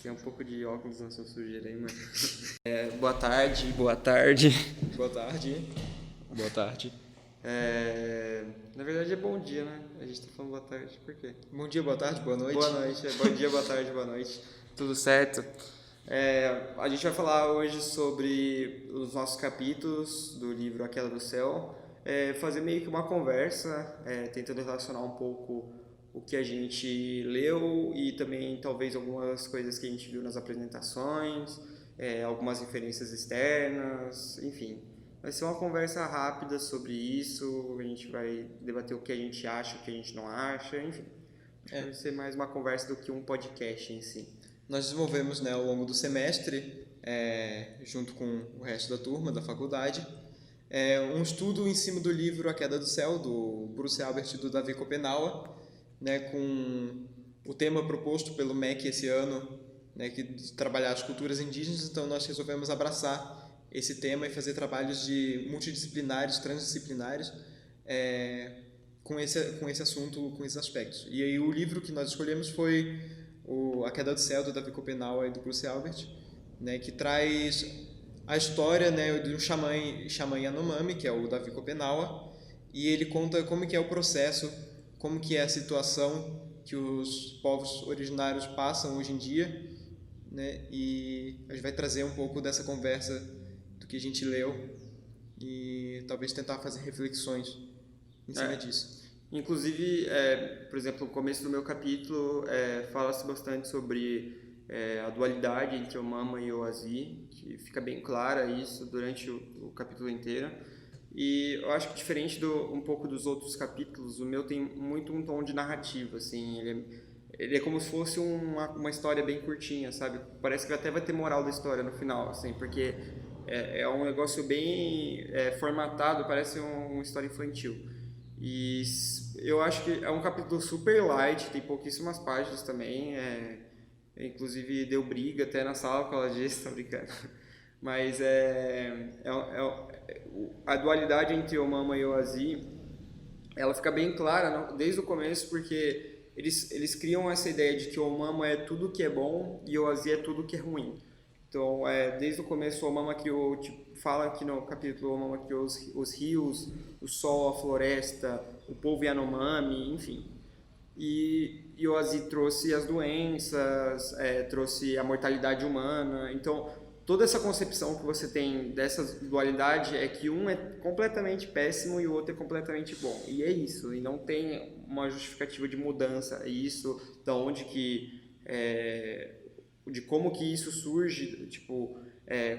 Tem um pouco de óculos na sua sujeira aí, mano. Boa tarde, boa tarde. Boa tarde. Boa tarde. Na verdade é bom dia, né? A gente tá falando boa tarde, por quê? Bom dia, boa tarde, boa noite. Boa noite, bom dia, boa tarde, boa noite. Tudo certo? A gente vai falar hoje sobre os nossos capítulos do livro A Queda do Céu. Fazer meio que uma conversa, tentando relacionar um pouco o que a gente leu e também talvez algumas coisas que a gente viu nas apresentações, algumas referências externas, enfim. Vai ser uma conversa rápida sobre isso, a gente vai debater o que a gente acha, o que a gente não acha, enfim. Vai ser mais uma conversa do que um podcast em si. Nós desenvolvemos, né, ao longo do semestre, junto com o resto da turma da faculdade, um estudo em cima do livro A Queda do Céu, do Bruce Albert e do Davi Copenaua, né, com o tema proposto pelo MEC esse ano, né, que trabalhar as culturas indígenas. Então nós resolvemos abraçar esse tema e fazer trabalhos multidisciplinares, transdisciplinares, com esse assunto, com esses aspectos. E aí o livro que nós escolhemos foi A Queda do Céu, do Davi Copenaua e do Bruce Albert, né, que traz a história, né, de um xamã Yanomami, que é o Davi Copenaua, e ele conta como que é o processo, como que é a situação que os povos originários passam hoje em dia, né, e a gente vai trazer um pouco dessa conversa do que a gente leu e talvez tentar fazer reflexões em cima disso. Inclusive, por exemplo, o começo do meu capítulo fala-se bastante sobre a dualidade entre o Mama e o Azi, que fica bem clara isso durante o capítulo inteiro. E eu acho que diferente um pouco dos outros capítulos, o meu tem muito um tom de narrativa, assim, ele é como se fosse uma história bem curtinha, sabe? Parece que até vai ter moral da história no final, assim, porque é um negócio bem formatado, parece uma história infantil. E eu acho que é um capítulo super light, tem pouquíssimas páginas também, inclusive deu briga até na sala com ela disse, tá brincando. Mas a dualidade entre o Mama e o Azi, ela fica bem clara desde o começo, porque eles criam essa ideia de que o Mama é tudo que é bom e o Azi é tudo que é ruim. Então, desde o começo, o Mama criou, fala aqui no capítulo, o Mama criou os rios, o sol, a floresta, o povo Yanomami, enfim. E o Azi trouxe as doenças, trouxe a mortalidade humana. Então, toda essa concepção que você tem dessa dualidade é que um é completamente péssimo e o outro é completamente bom. E é isso, e não tem uma justificativa de mudança. É isso, da onde que... de como que isso surge, tipo,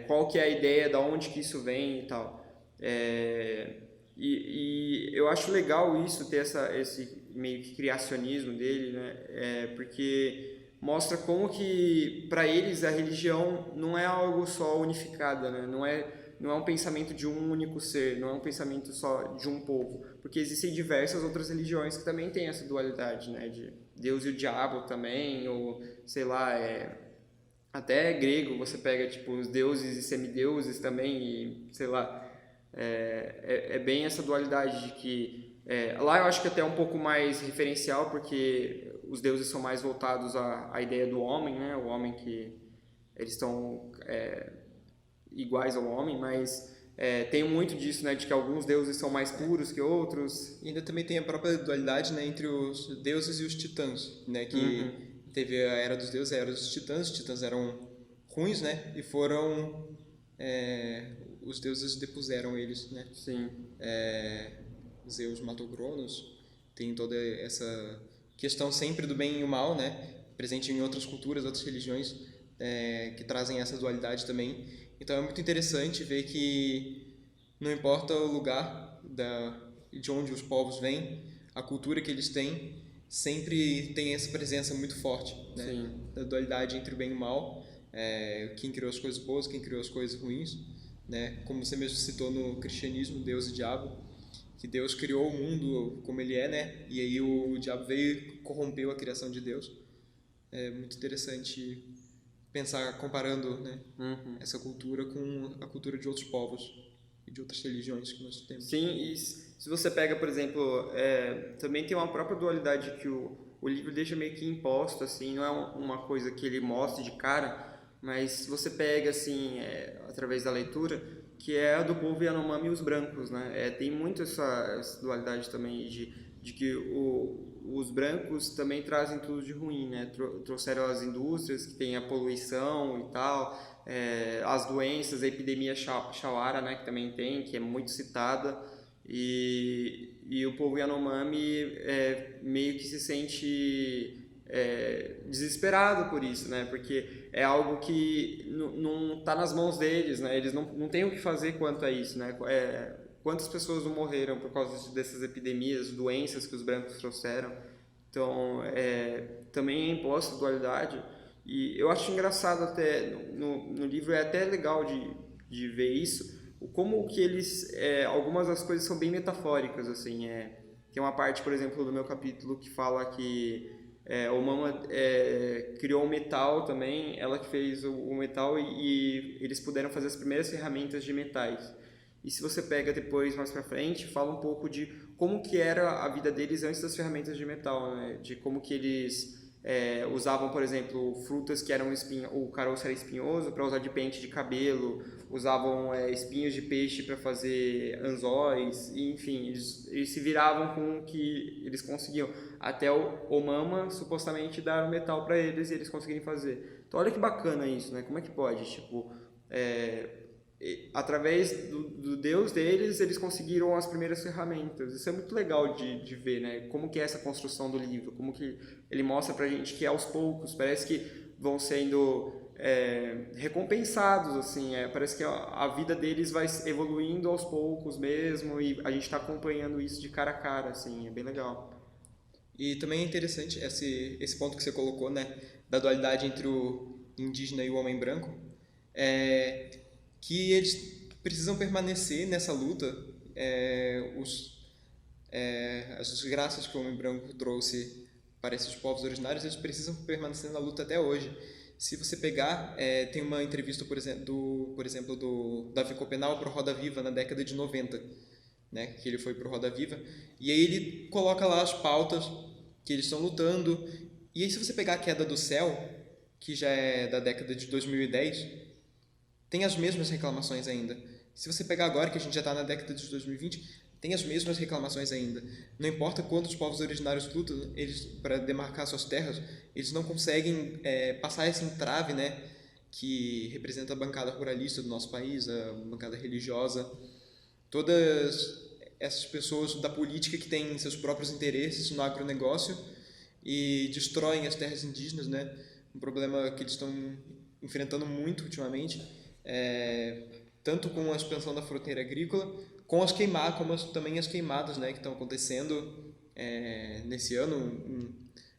qual que é a ideia, da onde que isso vem e tal. E eu acho legal isso, ter esse meio que criacionismo dele, né? Porque mostra como que para eles a religião não é algo só unificada, né? Não é um pensamento de um único ser, não é um pensamento só de um povo, porque existem diversas outras religiões que também têm essa dualidade, né? De Deus e o diabo também, ou sei lá, até grego você pega tipo os deuses e semideuses também e sei lá, é bem essa dualidade de que lá eu acho que até é um pouco mais referencial, porque os deuses são mais voltados à ideia do homem, né? O homem que eles estão iguais ao homem, mas tem muito disso, né? De que alguns deuses são mais puros que outros. E ainda também tem a própria dualidade, né, entre os deuses e os titãs, né, que teve a Era dos Deuses, a Era dos Titãs. Os titãs eram ruins, né, e foram... os deuses depuseram eles, né? Sim. Zeus matou Cronos. Tem toda essa questão sempre do bem e o mal, né, presente em outras culturas, outras religiões, que trazem essa dualidade também. Então é muito interessante ver que não importa o lugar de onde os povos vêm, a cultura que eles têm, sempre tem essa presença muito forte, né? Sim. Da dualidade entre o bem e o mal, quem criou as coisas boas, quem criou as coisas ruins, né? Como você mesmo citou no cristianismo, Deus e diabo, que Deus criou o mundo como ele é, né? E aí o diabo veio e corrompeu a criação de Deus. É muito interessante pensar, comparando, né, essa cultura com a cultura de outros povos e de outras religiões que nós temos. Sim, e se você pega, por exemplo, também tem uma própria dualidade que o o livro deixa meio que imposto, assim, não é uma coisa que ele mostre de cara, mas você pega, assim, através da leitura, que é a do povo Yanomami e os brancos, né? Tem muito essa dualidade também de que os brancos também trazem tudo de ruim, né? Trouxeram as indústrias que tem a poluição e tal, as doenças, a epidemia Shawara, né? Que também tem, que é muito citada, e o povo Yanomami meio que se sente desesperado por isso, né? Porque é algo que não está nas mãos deles, né? Eles não têm o que fazer quanto a isso, né? Quantas pessoas não morreram por causa dessas epidemias, doenças que os brancos trouxeram? Então, também é imposta a dualidade. E eu acho engraçado até, no livro é até legal de ver isso, como que eles, algumas das coisas são bem metafóricas, assim, tem uma parte, por exemplo, do meu capítulo que fala que o Mama criou um metal também, ela que fez o metal e eles puderam fazer as primeiras ferramentas de metais. E se você pega depois, mais pra frente, fala um pouco de como que era a vida deles antes das ferramentas de metal, né? De como que eles usavam, por exemplo, frutas que eram o caroço era espinhoso para usar de pente de cabelo, usavam espinhos de peixe para fazer anzóis, e, enfim, eles se viravam com o que eles conseguiam, até o Mama supostamente dar o metal para eles e eles conseguirem fazer. Então olha que bacana isso, né? Como é que pode? Tipo, através do Deus deles, eles conseguiram as primeiras ferramentas. Isso é muito legal de ver, né? Como que é essa construção do livro, como que ele mostra pra gente que aos poucos, parece que vão sendo recompensados, assim, parece que a vida deles vai evoluindo aos poucos mesmo, e a gente está acompanhando isso de cara a cara, assim, é bem legal. E também é interessante esse ponto que você colocou, né, da dualidade entre o indígena e o homem branco, que eles precisam permanecer nessa luta, as desgraças que o homem branco trouxe para esses povos originários, eles precisam permanecer na luta até hoje. Se você pegar, tem uma entrevista, por exemplo, do Davi Copenau para o Roda Viva na década de 90, né, que ele foi para o Roda Viva, e aí ele coloca lá as pautas que eles estão lutando, e aí se você pegar a Queda do Céu, que já é da década de 2010, tem as mesmas reclamações ainda. Se você pegar agora, que a gente já está na década de 2020, tem as mesmas reclamações ainda. Não importa quantos povos originários lutam para demarcar suas terras, eles não conseguem passar esse entrave, né, que representa a bancada ruralista do nosso país, a bancada religiosa. Todas essas pessoas da política que têm seus próprios interesses no agronegócio e destroem as terras indígenas, né? Um problema que eles estão enfrentando muito ultimamente, tanto com a expansão da fronteira agrícola, como também as queimadas, né, que estão acontecendo nesse ano, em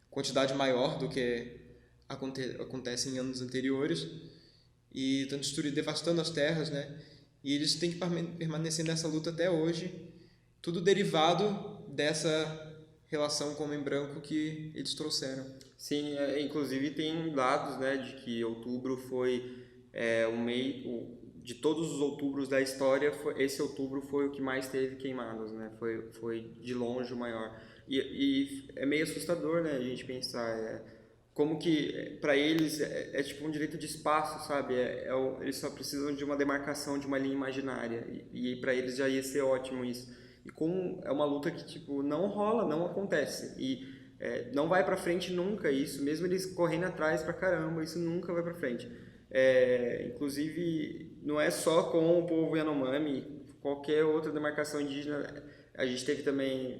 quantidade maior do que acontece em anos anteriores, e estão devastando as terras, né? E eles têm que permanecer nessa luta até hoje, tudo derivado dessa relação com o homem branco que eles trouxeram. Sim, inclusive tem dados, né, de que outubro foi o mês, de todos os outubros da história, esse outubro foi o que mais teve queimadas, né? Foi de longe o maior. E é meio assustador, né, a gente pensar como que para eles tipo um direito de espaço, sabe? Eles só precisam de uma demarcação de uma linha imaginária e para eles já ia ser ótimo isso. E como é uma luta que tipo não rola, não acontece e não vai para frente nunca isso, mesmo eles correndo atrás pra caramba, isso nunca vai para frente. Inclusive não é só com o povo Yanomami, qualquer outra demarcação indígena. A gente teve também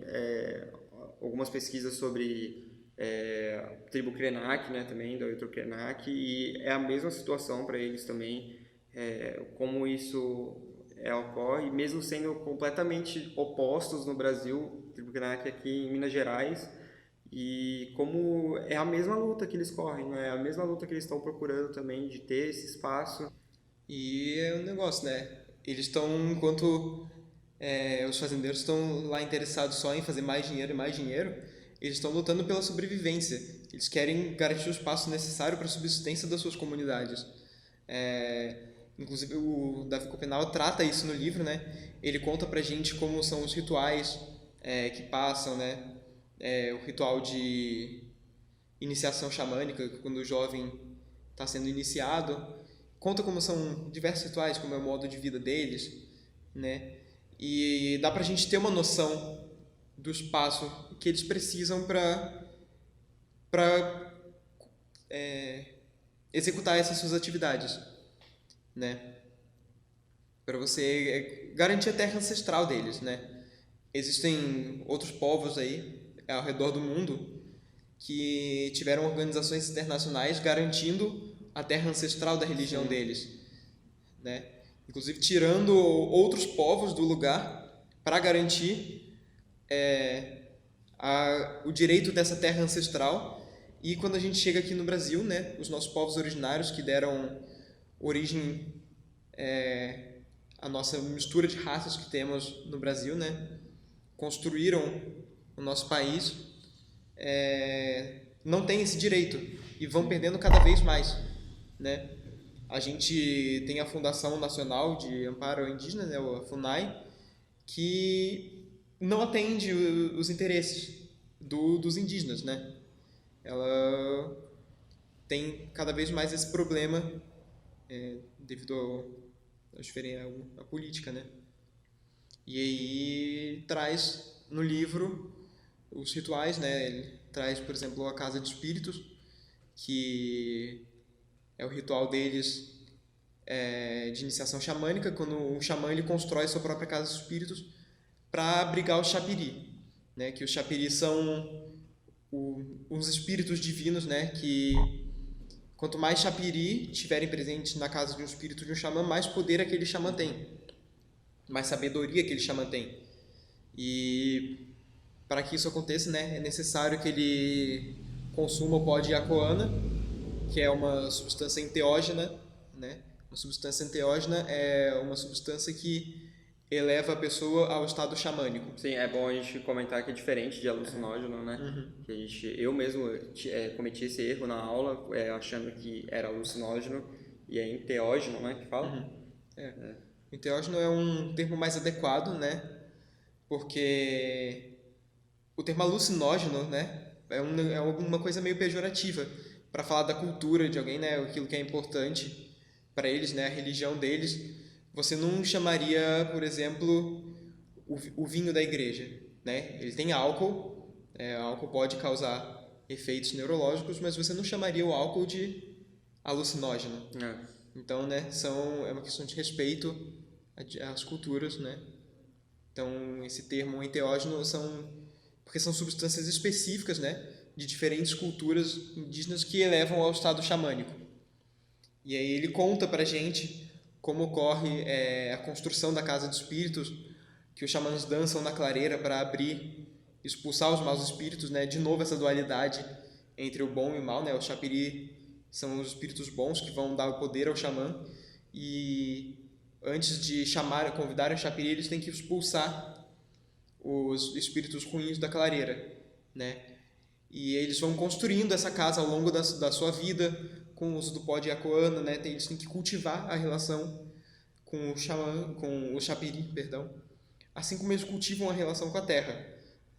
algumas pesquisas sobre tribo Krenak, né, também, da Uitro Krenak, e é a mesma situação para eles também, como isso ocorre, mesmo sendo completamente opostos no Brasil, tribo Krenak aqui em Minas Gerais, e como é a mesma luta que eles correm, né, é a mesma luta que eles estão procurando também de ter esse espaço. E é um negócio, né? Eles estão, enquanto os fazendeiros estão lá interessados só em fazer mais dinheiro e mais dinheiro, eles estão lutando pela sobrevivência. Eles querem garantir o espaço necessário para a subsistência das suas comunidades. Inclusive, o Davi Copenau trata isso no livro, né? Ele conta pra gente como são os rituais que passam, né? O ritual de iniciação xamânica, quando o jovem está sendo iniciado. Conta como são diversos rituais, como é o modo de vida deles, né? E dá pra gente ter uma noção do espaço que eles precisam para executar essas suas atividades, né? Para você garantir a terra ancestral deles, né? Existem outros povos aí ao redor do mundo que tiveram organizações internacionais garantindo a terra ancestral da religião deles, né? Inclusive tirando outros povos do lugar para garantir o direito dessa terra ancestral. E quando a gente chega aqui no Brasil, né, os nossos povos originários que deram origem à nossa mistura de raças que temos no Brasil, né, construíram o nosso país, não tem esse direito e vão perdendo cada vez mais, né? A gente tem a Fundação Nacional de Amparo ao Indígena, né, a FUNAI, que não atende os interesses dos indígenas, né? Ela tem cada vez mais esse problema devido à política, né? E aí traz no livro os rituais, né? Ele traz, por exemplo, a Casa de Espíritos, que é o ritual deles de iniciação xamânica, quando o xamã ele constrói sua própria Casa de Espíritos para abrigar o Xapiri, né? Que os Xapiri são os espíritos divinos, né? Que quanto mais Xapiri tiverem presentes na casa de um espírito de um xamã, mais poder aquele xamã tem, mais sabedoria aquele xamã tem. E para que isso aconteça, né, é necessário que ele consuma o pó de Iacoana, que é uma substância enteógena, né? Uma substância enteógena é uma substância que eleva a pessoa ao estado xamânico. Sim, é bom a gente comentar que é diferente de alucinógeno, né? Que eu mesmo cometi esse erro na aula, achando que era alucinógeno e é enteógeno, né, que fala? Enteógeno é um termo mais adequado, né? Porque o termo alucinógeno, né, é uma coisa meio pejorativa para falar da cultura de alguém, né, aquilo que é importante para eles, né, a religião deles. Você não chamaria, por exemplo, o vinho da igreja, né? Ele tem álcool, álcool pode causar efeitos neurológicos, mas você não chamaria o álcool de alucinógeno. Então, né, é uma questão de respeito às culturas, né? Então, esse termo enteógeno porque são substâncias específicas, né, de diferentes culturas indígenas que elevam ao estado xamânico. E aí ele conta pra gente como ocorre a construção da Casa de Espíritos, que os xamãs dançam na clareira para expulsar os maus espíritos, né? De novo essa dualidade entre o bom e o mal, né? O Xapiri são os espíritos bons que vão dar o poder ao xamã, e antes de convidar o Xapiri, eles têm que expulsar os espíritos ruins da clareira, né? E eles vão construindo essa casa ao longo da sua vida, com o uso do pó de Iacoana, né? Eles têm que cultivar a relação com o Xapiri, perdão, assim como eles cultivam a relação com a terra,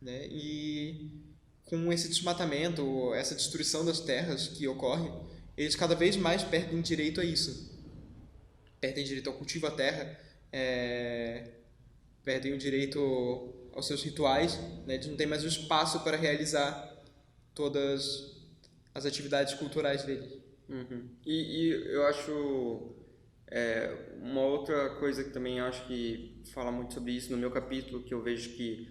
né? E com esse desmatamento, essa destruição das terras que ocorre, eles cada vez mais perdem direito a isso. Perdem direito ao cultivo da terra, perdem o direito aos seus rituais, né? Eles não têm mais o espaço para realizar todas as atividades culturais deles. E eu acho uma outra coisa que também acho que fala muito sobre isso no meu capítulo, que eu vejo que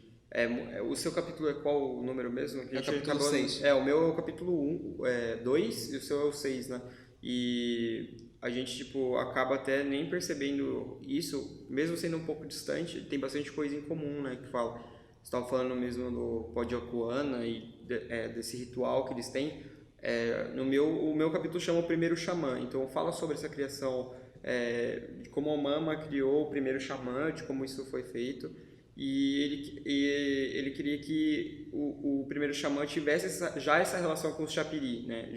o seu capítulo é qual o número mesmo? Que é o capítulo 6. O meu é o capítulo 2 e o seu é o 6, né? E a gente acaba até nem percebendo isso, mesmo sendo um pouco distante, tem bastante coisa em comum, né? Que fala, você estava falando mesmo do pó de Iacoana e desse ritual que eles têm. O meu capítulo chama o primeiro xamã, então fala sobre essa criação, de como a Mama criou o primeiro xamã, de como isso foi feito, e ele queria que o primeiro xamã tivesse essa relação com os Xapiri, né?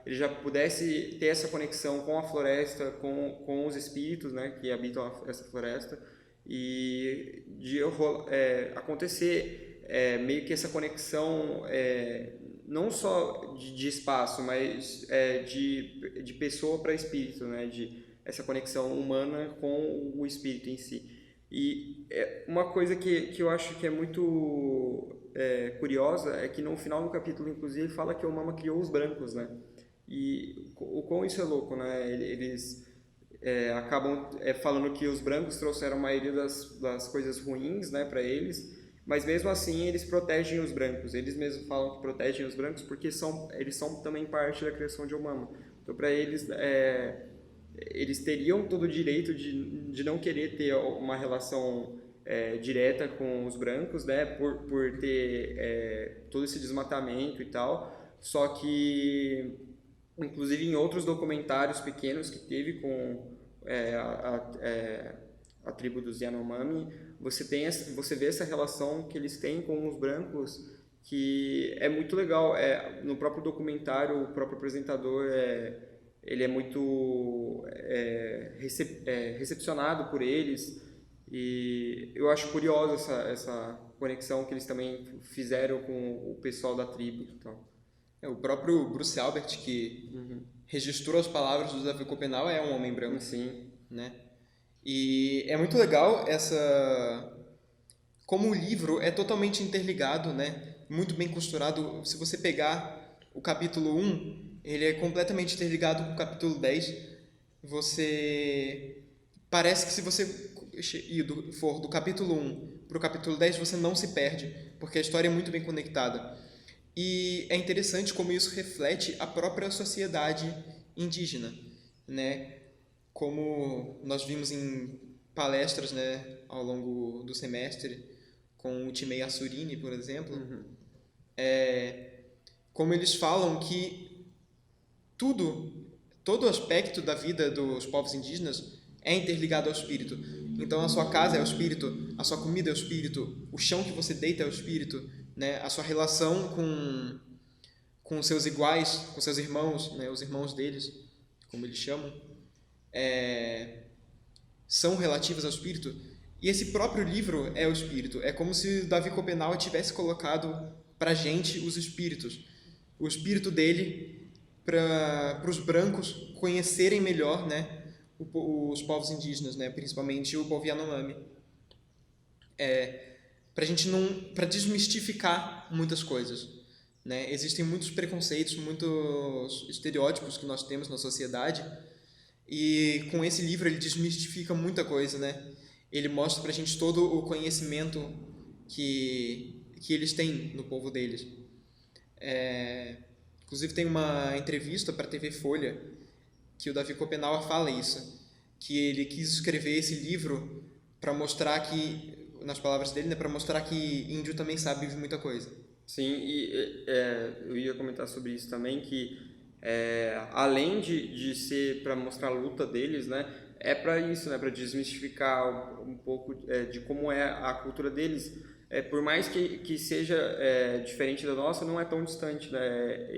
Ele já pudesse ter essa conexão com a floresta, com os espíritos, né, que habitam essa floresta, e de acontecer meio que essa conexão não só de espaço, mas de pessoa para espírito, né? De essa conexão humana com o espírito em si. E uma coisa que eu acho que é muito curiosa é que no final do capítulo, inclusive, fala que o Mama criou os brancos, né? E o quão isso é louco, né? Eles acabam falando que os brancos trouxeram a maioria das coisas ruins, né, para eles, mas mesmo assim eles protegem os brancos. Eles mesmos falam que protegem os brancos porque eles são também parte da criação de Omama. Então, para eles, eles teriam todo o direito de não querer ter uma relação direta com os brancos, né, por ter todo esse desmatamento e tal. Só que, inclusive em outros documentários pequenos que teve com a tribo dos Yanomami, você vê essa relação que eles têm com os brancos, que é muito legal. No próprio documentário, o próprio apresentador ele é muito recepcionado por eles, e eu acho curiosa essa conexão que eles também fizeram com o pessoal da tribo e tal. O próprio Bruce Albert, que registrou as palavras do Davi Copenau, é um homem branco. Sim. Né? E é muito legal como o livro é totalmente interligado, né? Muito bem costurado. Se você pegar o capítulo 1, ele é completamente interligado com o capítulo 10. Parece que se você for do capítulo 1 para o capítulo 10, você não se perde, porque a história é muito bem conectada. E é interessante como isso reflete a própria sociedade indígena, né? Como nós vimos em palestras, né, ao longo do semestre, com o Timei Assurini, por exemplo, como eles falam que todo aspecto da vida dos povos indígenas é interligado ao espírito. Então, a sua casa é o espírito, a sua comida é o espírito, o chão que você deita é o espírito, né? A sua relação com seus iguais, com seus irmãos, né? Os irmãos deles, como eles chamam, são relativas ao espírito. E esse próprio livro é o espírito. É como se Davi Copenau tivesse colocado pra gente os espíritos. O espírito dele para os brancos conhecerem melhor, né, os povos indígenas, né, principalmente o povo Yanomami. Para desmistificar muitas coisas, né? Existem muitos preconceitos, muitos estereótipos que nós temos na sociedade, e com esse livro ele desmistifica muita coisa, né? Ele mostra pra gente todo o conhecimento que eles têm no povo deles. Inclusive tem uma entrevista para a TV Folha que o Davi Copenau fala isso, que ele quis escrever esse livro para mostrar que, nas palavras dele, né, para mostrar que índio também sabe de muita coisa. Sim, e eu ia comentar sobre isso também, que além de ser para mostrar a luta deles, né, é para isso, né, para desmistificar um pouco de como é a cultura deles. Por mais que seja diferente da nossa, não é tão distante, né?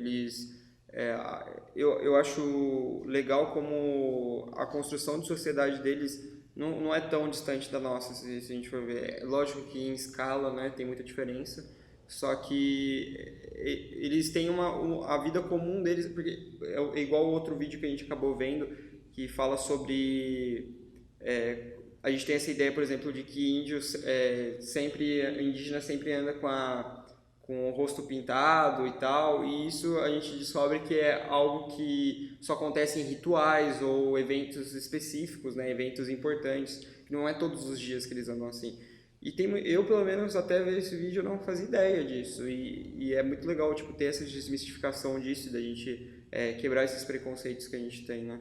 Eu acho legal como a construção de sociedade deles não é tão distante da nossa, se a gente for ver. É lógico que em escala, né, tem muita diferença, só que eles têm a vida comum deles, porque é igual o outro vídeo que a gente acabou vendo, que fala sobre... a gente tem essa ideia, por exemplo, de que indígena sempre anda com o rosto pintado e tal, e isso a gente descobre que é algo que só acontece em rituais ou eventos específicos, né, eventos importantes, que não é todos os dias que eles andam assim. E eu, pelo menos, até ver esse vídeo, eu não fazia ideia disso, e é muito legal, tipo, ter essa desmistificação disso, da gente quebrar esses preconceitos que a gente tem, né?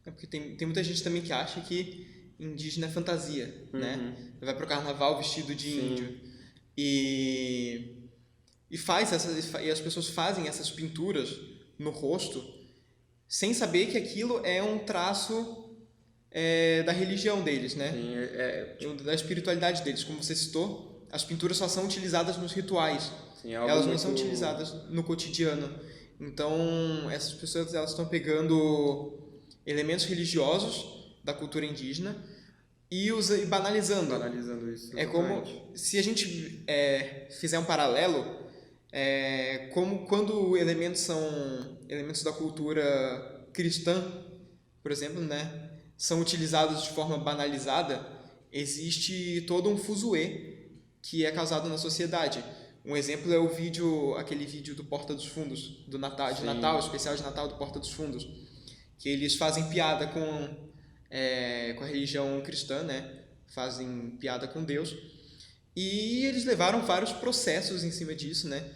Porque tem muita gente também que acha que indígena é fantasia, né? Vai pro carnaval vestido de índio. E as pessoas fazem essas pinturas no rosto sem saber que aquilo é um traço da religião deles, né? Sim, da espiritualidade deles. Como você citou, as pinturas só são utilizadas nos rituais. Sim, elas não são utilizadas no cotidiano. Então, essas pessoas elas estão pegando elementos religiosos da cultura indígena e banalizando. Banalizando isso. É como se a gente fizer um paralelo, como quando elementos são elementos da cultura cristã, por exemplo, né, são utilizados de forma banalizada, existe todo um fuzuê que é causado na sociedade. Um exemplo é aquele vídeo do Porta dos Fundos, do Natal, de Natal, especial de Natal do Porta dos Fundos, que eles fazem piada com a religião cristã, né? Fazem piada com Deus. E eles levaram vários processos em cima disso, né?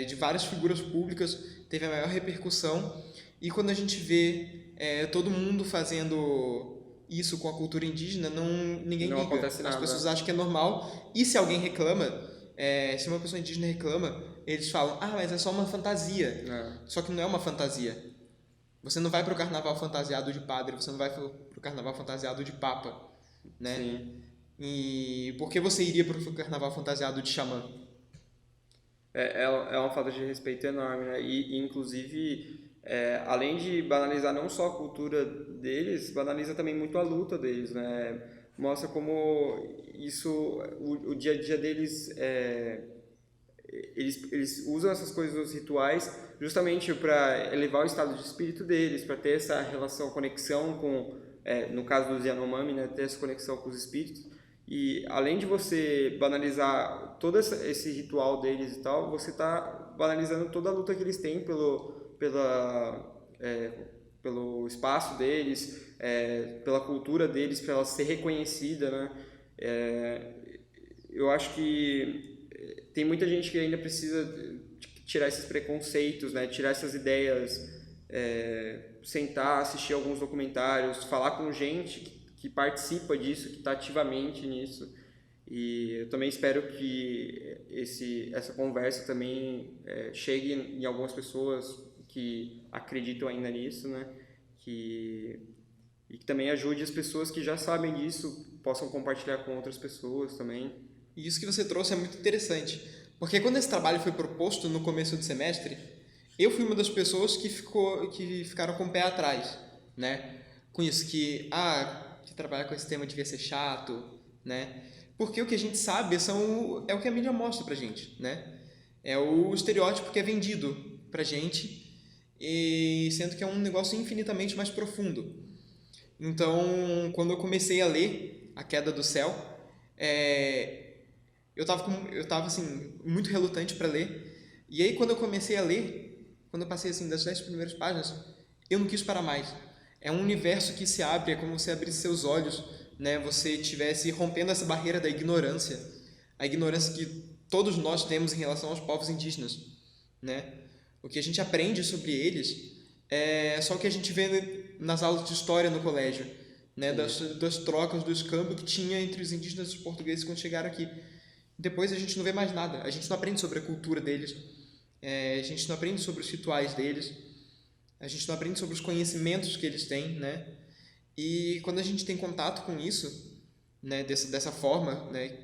De várias figuras públicas, teve a maior repercussão. E quando a gente vê todo mundo fazendo isso com a cultura indígena, ninguém Não liga. acontece nada. As pessoas acham que é normal. E se alguém reclama, se uma pessoa indígena reclama, eles falam, mas é só uma fantasia. Só que não é uma fantasia. Você não vai para o carnaval fantasiado de padre, você não vai para o carnaval fantasiado de papa, né? Sim. E por que você iria para o carnaval fantasiado de xamã? É uma falta de respeito enorme, né? E inclusive, além de banalizar não só a cultura deles, banaliza também muito a luta deles, né? Mostra como o dia a dia deles, eles usam essas coisas, os rituais, justamente para elevar o estado de espírito deles, para ter essa relação, conexão com, no caso dos Yanomami, né? Ter essa conexão com os espíritos. E além de você banalizar todo esse ritual deles e tal, você está banalizando toda a luta que eles têm pelo espaço deles, pela cultura deles, para ela ser reconhecida, né? Eu acho que tem muita gente que ainda precisa tirar esses preconceitos, né? Tirar essas ideias, sentar, assistir alguns documentários, falar com gente que participa disso, que está ativamente nisso. E eu também espero que essa conversa também chegue em algumas pessoas que acreditam ainda nisso, né? E que também ajude as pessoas que já sabem disso, possam compartilhar com outras pessoas também. E isso que você trouxe é muito interessante, porque quando esse trabalho foi proposto no começo do semestre, eu fui uma das pessoas que ficaram com o pé atrás, né? Com isso que trabalhar com esse tema devia ser chato, né? Porque o que a gente sabe é o que a mídia mostra pra gente, né? É o estereótipo que é vendido pra gente, e sendo que é um negócio infinitamente mais profundo. Então, quando eu comecei a ler A Queda do Céu, eu tava assim, muito relutante para ler. E aí, quando eu comecei a ler, quando eu passei assim das 10 primeiras páginas, eu não quis parar mais. É um universo que se abre, é como se abrisse seus olhos, né? Você estivesse rompendo essa barreira da ignorância, a ignorância que todos nós temos em relação aos povos indígenas, né? O que a gente aprende sobre eles é só o que a gente vê nas aulas de história no colégio, né? Das trocas, do escâmbio que tinha entre os indígenas e os portugueses quando chegaram aqui. Depois a gente não vê mais nada, a gente não aprende sobre a cultura deles, a gente não aprende sobre os rituais deles, a gente não aprende sobre os conhecimentos que eles têm, né? E quando a gente tem contato com isso, né, dessa forma, né,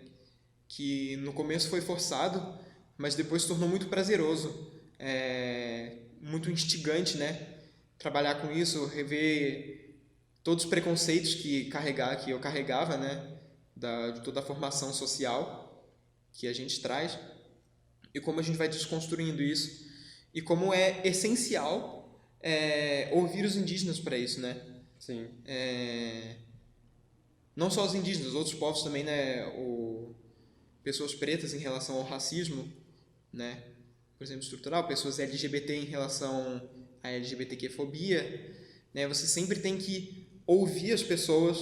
que no começo foi forçado, mas depois se tornou muito prazeroso, muito instigante, né, trabalhar com isso, rever todos os preconceitos que eu carregava, né, de toda a formação social que a gente traz, e como a gente vai desconstruindo isso, e como é essencial ouvir os indígenas para isso, né? Sim. Não só os indígenas, outros povos também, né? Pessoas pretas em relação ao racismo, né? Por exemplo, estrutural, pessoas LGBT em relação à LGBTQ-fobia, né? Você sempre tem que ouvir as pessoas,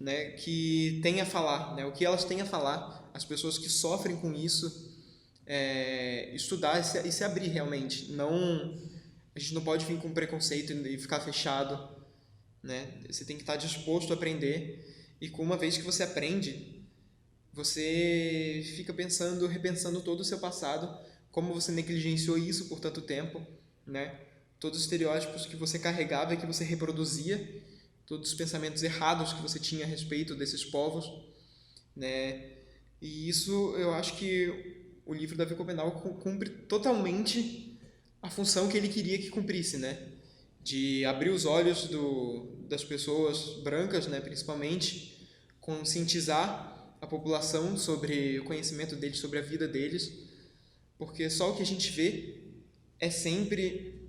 né? Que têm a falar, né? O que elas têm a falar, as pessoas que sofrem com isso, estudar e se abrir realmente. A gente não pode vir com preconceito e ficar fechado, né? Você tem que estar disposto a aprender, e uma vez que você aprende, você fica repensando todo o seu passado, como você negligenciou isso por tanto tempo, né? Todos os estereótipos que você carregava e que você reproduzia, todos os pensamentos errados que você tinha a respeito desses povos, né? E isso eu acho que o livro da Vicopenal cumpre totalmente a função que ele queria que cumprisse, né? De abrir os olhos das pessoas brancas, né, principalmente, conscientizar a população sobre o conhecimento deles, sobre a vida deles, porque só o que a gente vê é sempre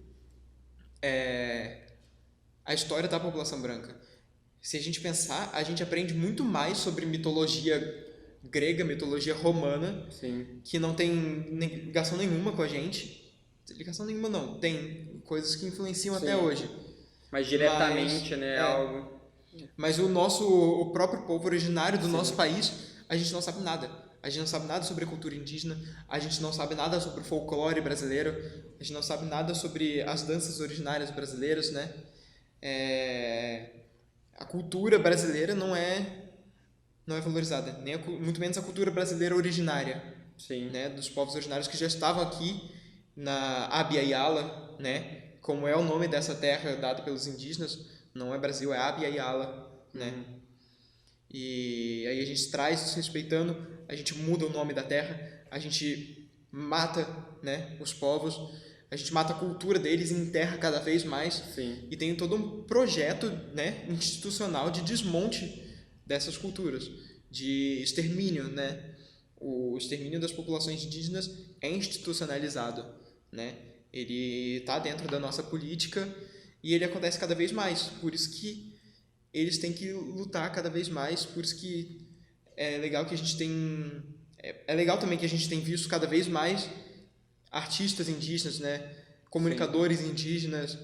a história da população branca. Se a gente pensar, a gente aprende muito mais sobre mitologia grega, mitologia romana, Sim. que não tem ligação nenhuma com a gente. Ligação nenhuma não, tem coisas que influenciam Sim. até hoje. Mas diretamente, né? Algo. Mas o próprio povo originário do nosso país, a gente não sabe nada. A gente não sabe nada sobre a cultura indígena, a gente não sabe nada sobre o folclore brasileiro, a gente não sabe nada sobre as danças originárias brasileiras, né? A cultura brasileira não é valorizada, nem muito menos a cultura brasileira originária, Sim. né? Dos povos originários que já estavam aqui na Abya Yala, né? Como é o nome dessa terra dada pelos indígenas, não é Brasil, é Abya Yala, né? E aí a gente traz desrespeitando, a gente muda o nome da terra, a gente mata, né, os povos, a gente mata a cultura deles e enterra cada vez mais. Sim. E tem todo um projeto, né, institucional de desmonte dessas culturas, de extermínio, né? O extermínio das populações indígenas é institucionalizado, né? Ele está dentro da nossa política e ele acontece cada vez mais. Por isso que eles têm que lutar cada vez mais. Por isso que é legal que a gente tem... É legal também que a gente tem visto cada vez mais artistas indígenas, né? Comunicadores indígenas,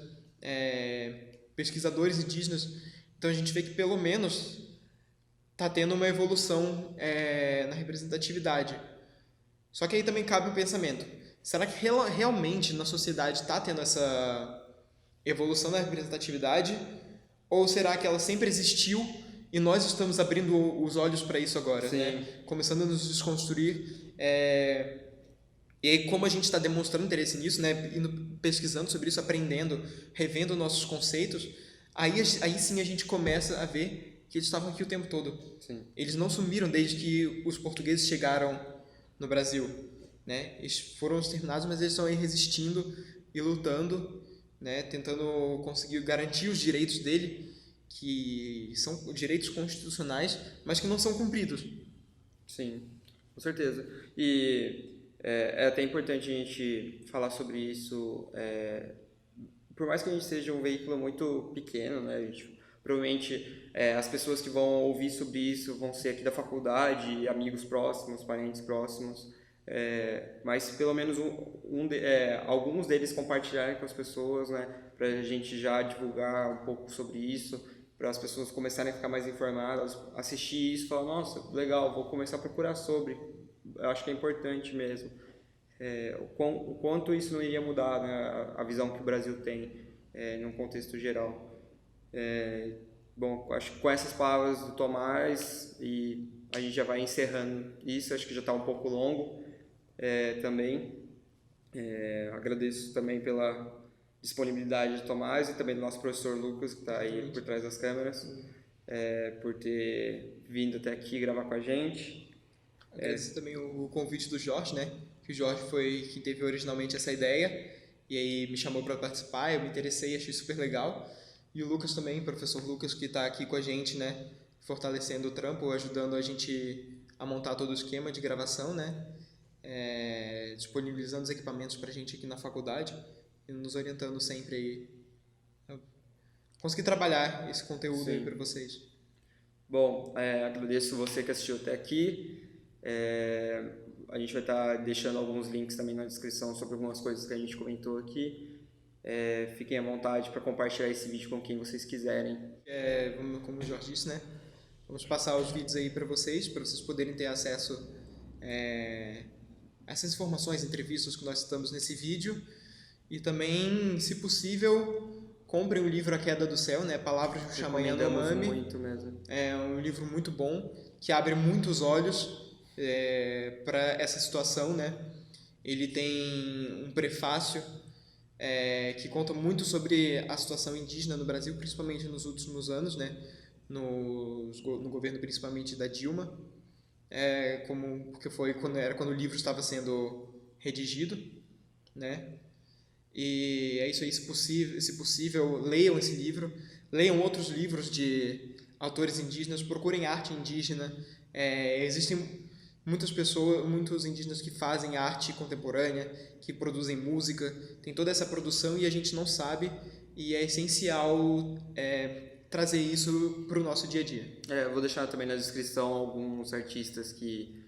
pesquisadores indígenas. Então a gente vê que pelo menos está tendo uma evolução na representatividade. Só que aí também cabe o pensamento. Será que realmente na sociedade está tendo essa evolução da representatividade? Ou será que ela sempre existiu e nós estamos abrindo os olhos para isso agora, né? Começando a nos desconstruir. E aí, como a gente está demonstrando interesse nisso, né? Indo pesquisando sobre isso, aprendendo, revendo nossos conceitos, aí sim a gente começa a ver que eles estavam aqui o tempo todo. Sim. Eles não sumiram desde que os portugueses chegaram no Brasil, né? Eles foram exterminados, mas eles estão aí resistindo e lutando, né? Tentando conseguir garantir os direitos dele, que são direitos constitucionais, mas que não são cumpridos. Sim, com certeza. E é até importante a gente falar sobre isso. Por mais que a gente seja um veículo muito pequeno, né? A gente, provavelmente as pessoas que vão ouvir sobre isso vão ser aqui da faculdade, amigos próximos, parentes próximos, mas pelo menos alguns deles compartilharem com as pessoas, né, para a gente já divulgar um pouco sobre isso, para as pessoas começarem a ficar mais informadas, assistir isso e falar, nossa, legal, vou começar a procurar sobre. Eu acho que é importante mesmo. O quanto isso não iria mudar, né, a visão que o Brasil tem num contexto geral. Bom, acho que com essas palavras do Tomás e a gente já vai encerrando isso, acho que já está um pouco longo também. Agradeço também pela disponibilidade do Tomás e também do nosso professor Lucas, que está aí por trás das câmeras, por ter vindo até aqui gravar com a gente. Agradeço também o convite do Jorge, né? Que o Jorge foi quem teve originalmente essa ideia e aí me chamou para participar, eu me interessei, achei super legal. E o Lucas também, o professor Lucas, que está aqui com a gente, né? Fortalecendo o trampo, ajudando a gente a montar todo o esquema de gravação, né? Disponibilizando os equipamentos para a gente aqui na faculdade e nos orientando sempre aí a conseguir trabalhar esse conteúdo aí para vocês. Bom, agradeço você que assistiu até aqui. A gente vai estar deixando alguns links também na descrição sobre algumas coisas que a gente comentou aqui. Fiquem à vontade para compartilhar esse vídeo com quem vocês quiserem. Como o Jorge disse, né? Vamos passar os vídeos aí para vocês poderem ter acesso a essas informações, entrevistas que nós estamos nesse vídeo. E também, se possível, comprem o livro A Queda do Céu, né? Palavras do Xamã Yanomami. Muito mesmo. É um livro muito bom, que abre muitos olhos para essa situação, né? Ele tem um prefácio que conta muito sobre a situação indígena no Brasil, principalmente nos últimos anos, né? No governo principalmente da Dilma, porque foi quando o livro estava sendo redigido, né? E é isso aí, se possível, leiam esse livro, leiam outros livros de autores indígenas, procurem arte indígena. Existem muitas pessoas, muitos indígenas que fazem arte contemporânea, que produzem música, tem toda essa produção e a gente não sabe, e é essencial trazer isso para o nosso dia a dia. Eu vou deixar também na descrição alguns artistas que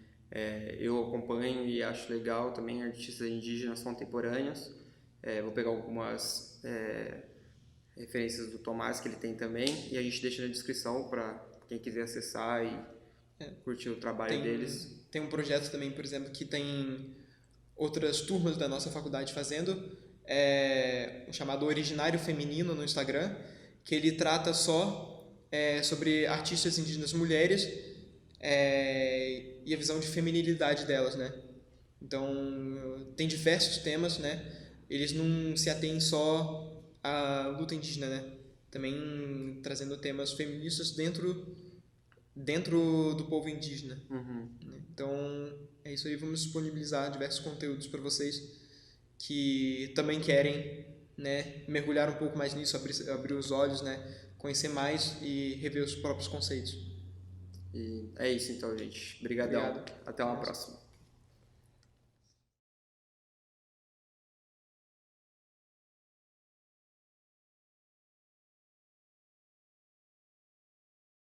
eu acompanho e acho legal também, artistas indígenas contemporâneos. Vou pegar algumas referências do Tomás que ele tem também, e a gente deixa na descrição para quem quiser acessar e curtir o trabalho deles. Tem um projeto também, por exemplo, que tem outras turmas da nossa faculdade fazendo, um chamado Originário Feminino no Instagram, que ele trata só sobre artistas indígenas mulheres e a visão de feminilidade delas, né? Então, tem diversos temas, né? Eles não se atêm só à luta indígena, né? Também trazendo temas feministas dentro do povo indígena. Uhum. Então, é isso aí. Vamos disponibilizar diversos conteúdos para vocês que também querem, né, mergulhar um pouco mais nisso, abrir os olhos, né, conhecer mais e rever os próprios conceitos. E é isso então, gente. Obrigadão. Obrigado. Até uma próxima.